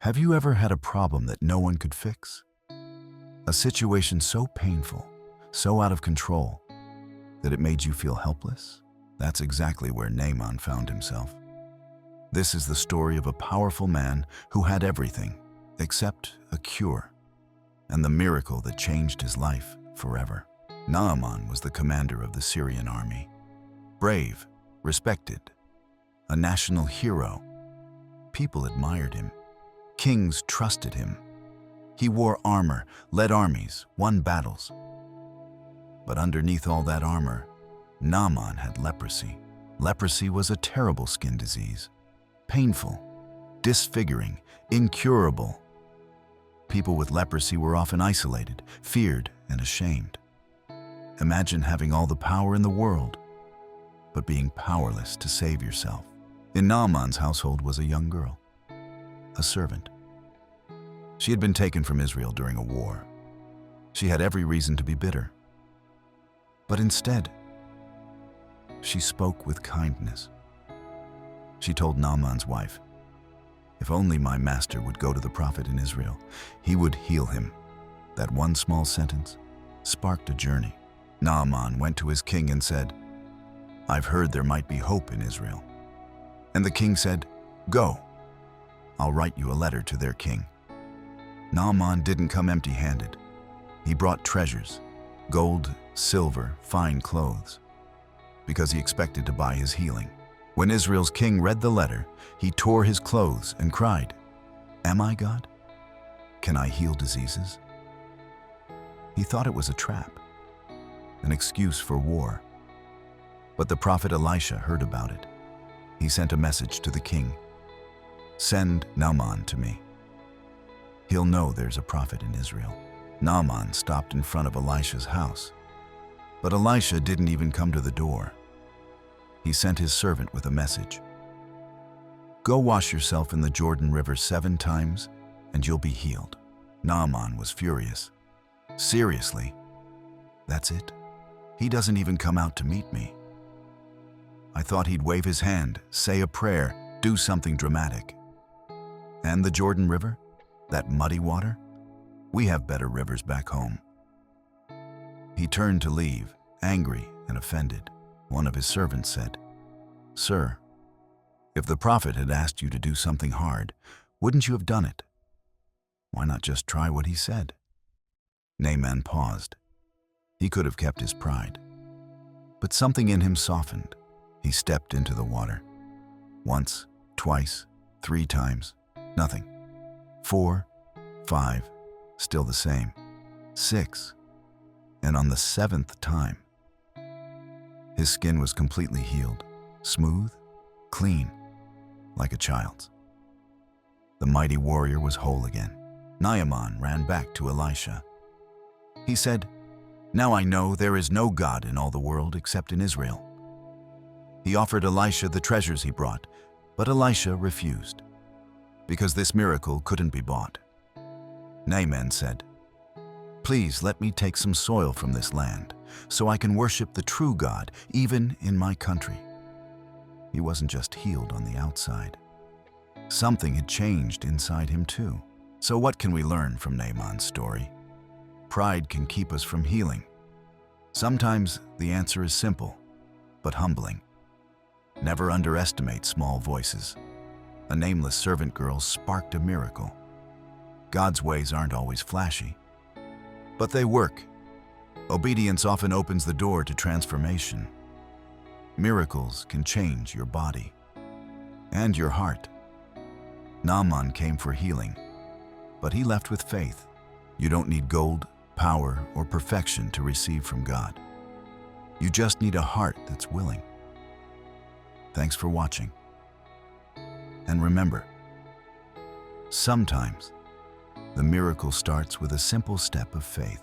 Have you ever had a problem that no one could fix? A situation so painful, so out of control, that it made you feel helpless? That's exactly where Naaman found himself. This is the story of a powerful man who had everything except a cure, and the miracle that changed his life forever. Naaman was the commander of the Syrian army. Brave, respected, a national hero. People admired him. Kings trusted him. He wore armor, led armies, won battles. But underneath all that armor, Naaman had leprosy. Leprosy was a terrible skin disease. Painful, disfiguring, incurable. People with leprosy were often isolated, feared, and ashamed. Imagine having all the power in the world, but being powerless to save yourself. In Naaman's household was a young girl, a servant. She had been taken from Israel during a war. She had every reason to be bitter. But instead, she spoke with kindness. She told Naaman's wife, "If only my master would go to the prophet in Israel, he would heal him." That one small sentence sparked a journey. Naaman went to his king and said, "I've heard there might be hope in Israel." And the king said, "Go. I'll write you a letter to their king." Naaman didn't come empty-handed. He brought treasures, gold, silver, fine clothes, because he expected to buy his healing. When Israel's king read the letter, he tore his clothes and cried, "Am I God? Can I heal diseases?" He thought it was a trap, an excuse for war. But the prophet Elisha heard about it. He sent a message to the king, "Send Naaman to me. He'll know there's a prophet in Israel." Naaman stopped in front of Elisha's house, but Elisha didn't even come to the door. He sent his servant with a message. "Go wash yourself in the Jordan River 7 times, and you'll be healed." Naaman was furious. "Seriously? That's it? He doesn't even come out to meet me. I thought he'd wave his hand, say a prayer, do something dramatic. And the Jordan River? That muddy water? We have better rivers back home." He turned to leave, angry and offended. One of his servants said, "Sir, if the prophet had asked you to do something hard, wouldn't you have done it? Why not just try what he said?" Naaman paused. He could have kept his pride, but something in him softened. He stepped into the water. Once, twice, 3 times, nothing. 4, 5, still the same. 6, and on the 7th time, his skin was completely healed, smooth, clean, like a child's. The mighty warrior was whole again. Naaman ran back to Elisha. He said, "Now I know there is no God in all the world except in Israel." He offered Elisha the treasures he brought, but Elisha refused, because this miracle couldn't be bought. Naaman said, "Please let me take some soil from this land, so I can worship the true God, even in my country." He wasn't just healed on the outside. Something had changed inside him too. So what can we learn from Naaman's story? Pride can keep us from healing. Sometimes the answer is simple, but humbling. Never underestimate small voices. A nameless servant girl sparked a miracle. God's ways aren't always flashy, but they work. Obedience often opens the door to transformation. Miracles can change your body and your heart. Naaman came for healing, but he left with faith. You don't need gold, power, or perfection to receive from God. You just need a heart that's willing. Thanks for watching. And remember, sometimes the miracle starts with a simple step of faith.